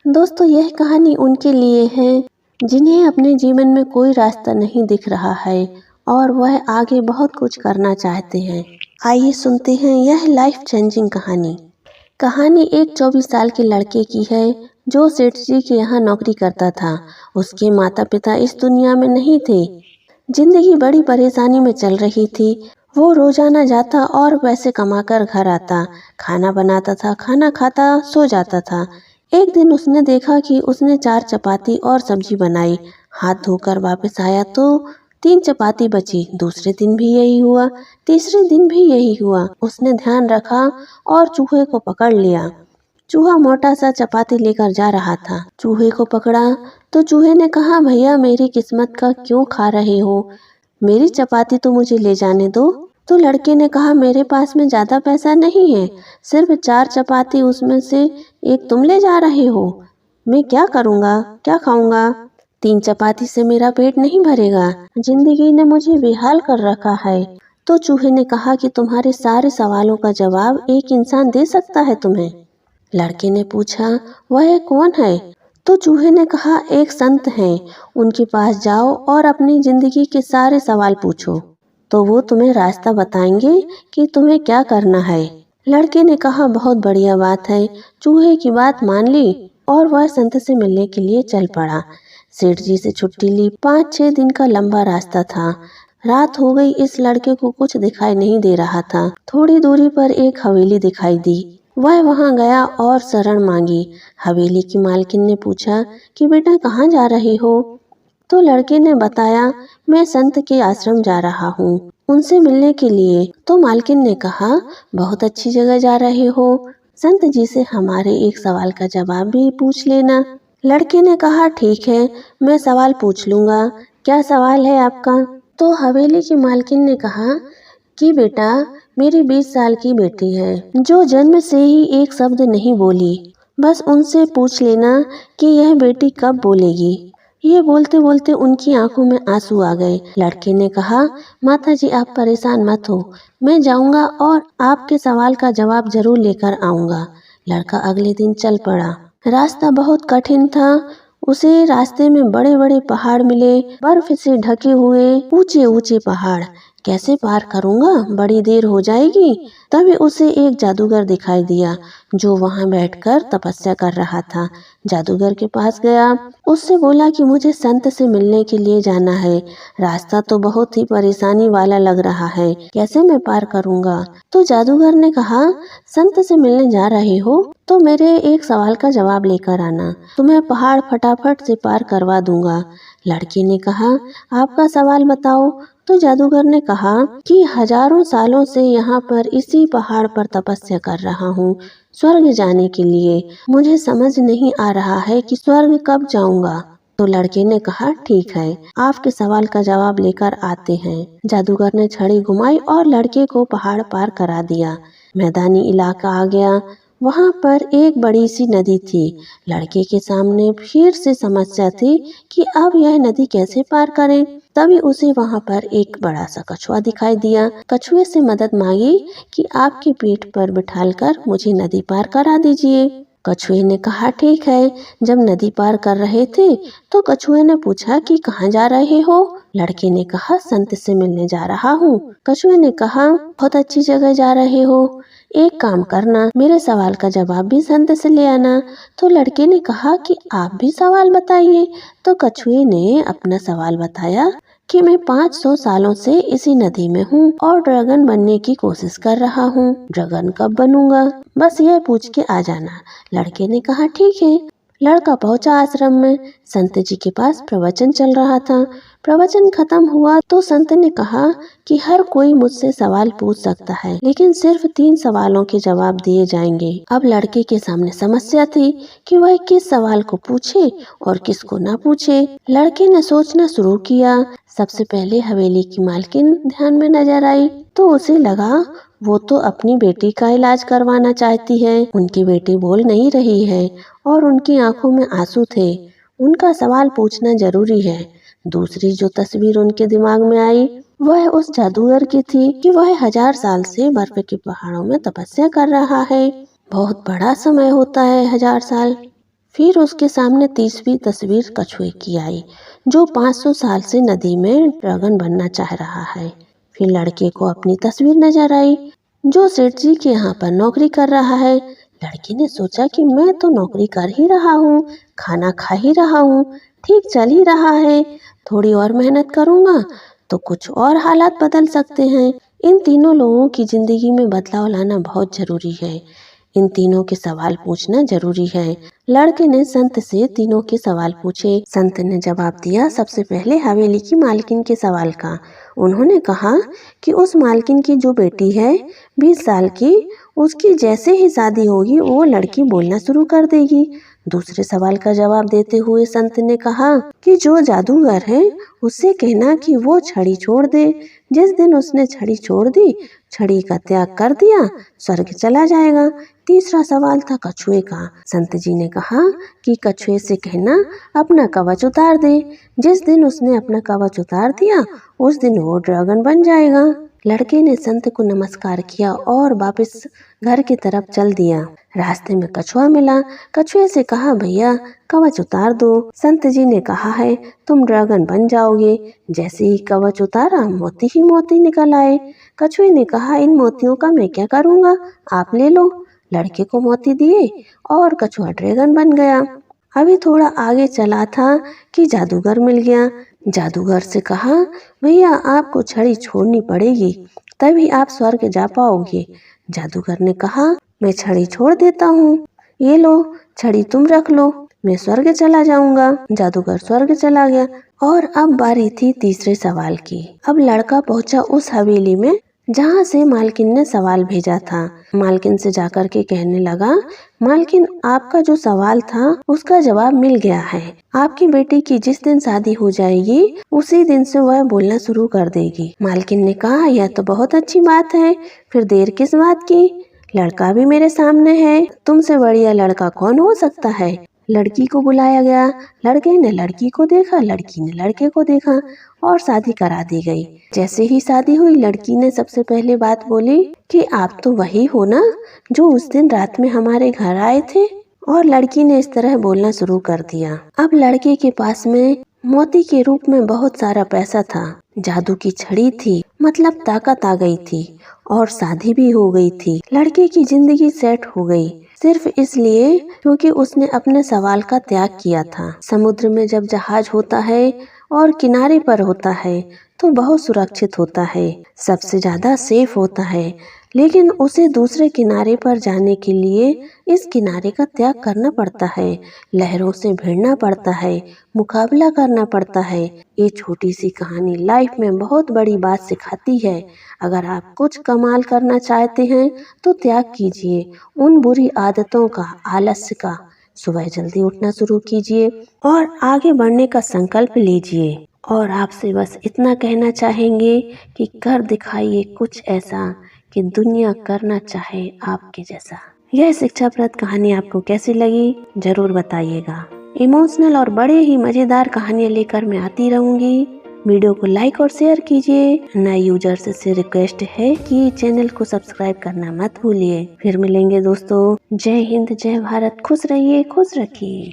दोस्तों, यह कहानी उनके लिए है जिन्हें अपने जीवन में कोई रास्ता नहीं दिख रहा है और वह आगे बहुत कुछ करना चाहते हैं। आइए सुनते हैं यह लाइफ चेंजिंग कहानी। कहानी एक 24 साल के लड़के की है जो सेठ जी के यहाँ नौकरी करता था। उसके माता पिता इस दुनिया में नहीं थे। जिंदगी बड़ी परेशानी में चल रही थी। वो रोजाना जाता और पैसे कमाकर घर आता, खाना बनाता था, खाना खाता, सो जाता था। एक दिन उसने देखा कि उसने 4 चपाती और सब्जी बनाई। हाथ धोकर वापस आया तो 3 चपाती बची। दूसरे दिन भी यही हुआ, तीसरे दिन भी यही हुआ। उसने ध्यान रखा और चूहे को पकड़ लिया। चूहा मोटा सा चपाती लेकर जा रहा था। चूहे को पकड़ा तो चूहे ने कहा, भैया मेरी किस्मत का क्यों खा रहे हो? मेरी चपाती तो मुझे ले जाने दो। तो लड़के ने कहा, मेरे पास में ज्यादा पैसा नहीं है, सिर्फ 4 चपाती, उसमें से एक तुम ले जा रहे हो। मैं क्या करूँगा, क्या खाऊंगा? 3 चपाती से मेरा पेट नहीं भरेगा। जिंदगी ने मुझे बेहाल कर रखा है। तो चूहे ने कहा कि तुम्हारे सारे सवालों का जवाब एक इंसान दे सकता है तुम्हें। लड़के ने पूछा, वह कौन है? तो चूहे ने कहा, एक संत हैं, उनके पास जाओ और अपनी जिंदगी के सारे सवाल पूछो, तो वो तुम्हें रास्ता बताएंगे कि तुम्हें क्या करना है। लड़के ने कहा, बहुत बढ़िया बात है। चूहे की बात मान ली और वह संत से मिलने के लिए चल पड़ा। सेठ जी से छुट्टी ली। 5-6 दिन का लंबा रास्ता था। रात हो गई। इस लड़के को कुछ दिखाई नहीं दे रहा था। थोड़ी दूरी पर एक हवेली दिखाई दी। वह वहां गया और शरण मांगी। हवेली की मालकिन ने पूछा कि बेटा कहाँ जा रहे हो? तो लड़के ने बताया, मैं संत के आश्रम जा रहा हूँ, उनसे मिलने के लिए। तो मालकिन ने कहा, बहुत अच्छी जगह जा रहे हो। संत जी से हमारे एक सवाल का जवाब भी पूछ लेना। लड़के ने कहा, ठीक है, मैं सवाल पूछ लूंगा। क्या सवाल है आपका? तो हवेली की मालकिन ने कहा कि बेटा, मेरी 20 साल की बेटी है जो जन्म से ही एक शब्द नहीं बोली। बस उनसे पूछ लेना कि यह बेटी कब बोलेगी। ये बोलते बोलते उनकी आंखों में आंसू आ गए। लड़के ने कहा, माता जी आप परेशान मत हो, मैं जाऊंगा और आपके सवाल का जवाब जरूर लेकर आऊंगा। लड़का अगले दिन चल पड़ा। रास्ता बहुत कठिन था। उसे रास्ते में बड़े बड़े पहाड़ मिले, बर्फ से ढके हुए ऊंचे ऊंचे पहाड़। कैसे पार करूंगा, बड़ी देर हो जाएगी। तभी उसे एक जादूगर दिखाई दिया जो वहां बैठकर तपस्या कर रहा था। जादूगर के पास गया, उससे बोला कि मुझे संत से मिलने के लिए जाना है। रास्ता तो बहुत ही परेशानी वाला लग रहा है, कैसे मैं पार करूंगा? तो जादूगर ने कहा, संत से मिलने जा रहे हो तो मेरे एक सवाल का जवाब लेकर आना, तुम्हें पहाड़ फटाफट से पार करवा दूंगा। लड़की ने कहा, आपका सवाल बताओ। तो जादूगर ने कहा कि हजारों सालों से यहाँ पर इसी पहाड़ पर तपस्या कर रहा हूँ स्वर्ग जाने के लिए। मुझे समझ नहीं आ रहा है कि स्वर्ग कब जाऊंगा। तो लड़के ने कहा, ठीक है, आपके सवाल का जवाब लेकर आते हैं। जादूगर ने छड़ी घुमाई और लड़के को पहाड़ पार करा दिया। मैदानी इलाका आ गया। वहां पर एक बड़ी सी नदी थी। लड़के के सामने फिर से समस्या थी कि अब यह नदी कैसे पार करें। तभी उसे वहां पर एक बड़ा सा कछुआ दिखाई दिया। कछुए से मदद मांगी कि आपकी पीठ पर बिठालकर मुझे नदी पार करा दीजिए। कछुए ने कहा, ठीक है। जब नदी पार कर रहे थे तो कछुए ने पूछा कि कहाँ जा रहे हो? लड़के ने कहा, संत से मिलने जा रहा हूँ। कछुए ने कहा, बहुत अच्छी जगह जा रहे हो, एक काम करना, मेरे सवाल का जवाब भी संत से ले आना। तो लड़के ने कहा कि आप भी सवाल बताइए। तो कछुए ने अपना सवाल बताया कि मैं 500 सालों से इसी नदी में हूँ और ड्रैगन बनने की कोशिश कर रहा हूँ। ड्रैगन कब बनूंगा, बस यह पूछ के आ जाना। लड़के ने कहा, ठीक है। लड़का पहुंचा आश्रम में। संत जी के पास प्रवचन चल रहा था। प्रवचन खत्म हुआ तो संत ने कहा कि हर कोई मुझसे सवाल पूछ सकता है, लेकिन सिर्फ 3 सवालों के जवाब दिए जाएंगे। अब लड़के के सामने समस्या थी कि वह किस सवाल को पूछे और किसको ना पूछे। लड़के ने सोचना शुरू किया। सबसे पहले हवेली की मालकिन ध्यान में नजर आई तो उसे लगा वो तो अपनी बेटी का इलाज करवाना चाहती है। उनकी बेटी बोल नहीं रही है और उनकी आंखों में आंसू थे। उनका सवाल पूछना जरूरी है। दूसरी जो तस्वीर उनके दिमाग में आई वह उस जादूगर की थी कि वह 1000 साल से बर्फ के पहाड़ों में तपस्या कर रहा है। बहुत बड़ा समय होता है 1000 साल। फिर उसके सामने 30वीं तस्वीर कछुए की आई, जो 500 साल से नदी में ड्रैगन बनना चाह रहा है। फिर लड़के को अपनी तस्वीर नजर आई, जो सेठ जी के यहाँ पर नौकरी कर रहा है। लड़के ने सोचा कि मैं तो नौकरी कर ही रहा हूँ, खाना खा ही रहा हूँ, ठीक चल ही रहा है, थोड़ी और मेहनत करूँगा तो कुछ और हालात बदल सकते हैं। इन तीनों लोगों की जिंदगी में बदलाव लाना बहुत जरूरी है। इन तीनों के सवाल पूछना जरूरी है। लड़के ने संत से तीनों के सवाल पूछे। संत ने जवाब दिया सबसे पहले हवेली की मालकिन के सवाल का। उन्होंने कहा कि उस मालकिन की जो बेटी है 20 साल की, उसकी जैसे ही शादी होगी वो लड़की बोलना शुरू कर देगी। दूसरे सवाल का जवाब देते हुए संत ने कहा कि जो जादूगर है उससे कहना कि वो छड़ी छोड़ दे। जिस दिन उसने छड़ी छोड़ दी, छड़ी का त्याग कर दिया, स्वर्ग चला जाएगा। तीसरा सवाल था कछुए का। संत जी ने कहा कि कछुए से कहना अपना कवच उतार दे। जिस दिन उसने अपना कवच उतार दिया, उस दिन वो ड्रैगन बन जाएगा। लड़के ने संत को नमस्कार किया और वापस घर की तरफ चल दिया। रास्ते में कछुआ मिला। कछुए से कहा भैया कवच उतार दो। संत जी ने कहा है तुम ड्रैगन बन जाओगे। जैसे ही कवच उतारा, मोती ही मोती निकल आए। कछुए ने कहा इन मोतियों का मैं क्या करूँगा, आप ले लो। लड़के को मोती दिए और कछुआ ड्रैगन बन गया। अभी थोड़ा आगे चला था कि जादूगर मिल गया। जादूगर से कहा भैया आपको छड़ी छोड़नी पड़ेगी, तभी आप स्वर्ग जा पाओगे। जादूगर ने कहा मैं छड़ी छोड़ देता हूँ, ये लो छड़ी तुम रख लो, मैं स्वर्ग चला जाऊंगा। जादूगर स्वर्ग चला गया। और अब बारी थी तीसरे सवाल की। अब लड़का पहुंचा उस हवेली में जहाँ से मालकिन ने सवाल भेजा था। मालकिन से जाकर के कहने लगा मालकिन आपका जो सवाल था उसका जवाब मिल गया है। आपकी बेटी की जिस दिन शादी हो जाएगी उसी दिन से वह बोलना शुरू कर देगी। मालकिन ने कहा यह तो बहुत अच्छी बात है, फिर देर किस बात की, लड़का भी मेरे सामने है, तुमसे बढ़िया लड़का कौन हो सकता है। लड़की को बुलाया गया। लड़के ने लड़की को देखा, लड़की ने लड़के को देखा और शादी करा दी गई। जैसे ही शादी हुई, लड़की ने सबसे पहले बात बोली कि आप तो वही हो ना जो उस दिन रात में हमारे घर आए थे। और लड़की ने इस तरह बोलना शुरू कर दिया। अब लड़के के पास में मोती के रूप में बहुत सारा पैसा था, जादू की छड़ी थी, मतलब ताकत आ गई थी और शादी भी हो गई थी। लड़के की जिंदगी सेट हो गई, सिर्फ इसलिए क्योंकि उसने अपने सवाल का त्याग किया था। समुद्र में जब जहाज होता है और किनारे पर होता है तो बहुत सुरक्षित होता है, सबसे ज्यादा सेफ होता है, लेकिन उसे दूसरे किनारे पर जाने के लिए इस किनारे का त्याग करना पड़ता है, लहरों से भिड़ना पड़ता है, मुकाबला करना पड़ता है। ये छोटी सी कहानी लाइफ में बहुत बड़ी बात सिखाती है। अगर आप कुछ कमाल करना चाहते हैं तो त्याग कीजिए उन बुरी आदतों का, आलस्य का। सुबह जल्दी उठना शुरू कीजिए और आगे बढ़ने का संकल्प लीजिए। और आपसे बस इतना कहना चाहेंगे कि कर दिखाइए कुछ ऐसा कि दुनिया करना चाहे आपके जैसा। यह शिक्षाप्रद कहानी आपको कैसी लगी जरूर बताइएगा। इमोशनल और बड़े ही मजेदार कहानियाँ लेकर मैं आती रहूंगी। वीडियो को लाइक और शेयर कीजिए। नए यूजर्स से रिक्वेस्ट है कि चैनल को सब्सक्राइब करना मत भूलिए। फिर मिलेंगे दोस्तों। जय हिंद, जय भारत, खुश रहिए, खुश रखिए।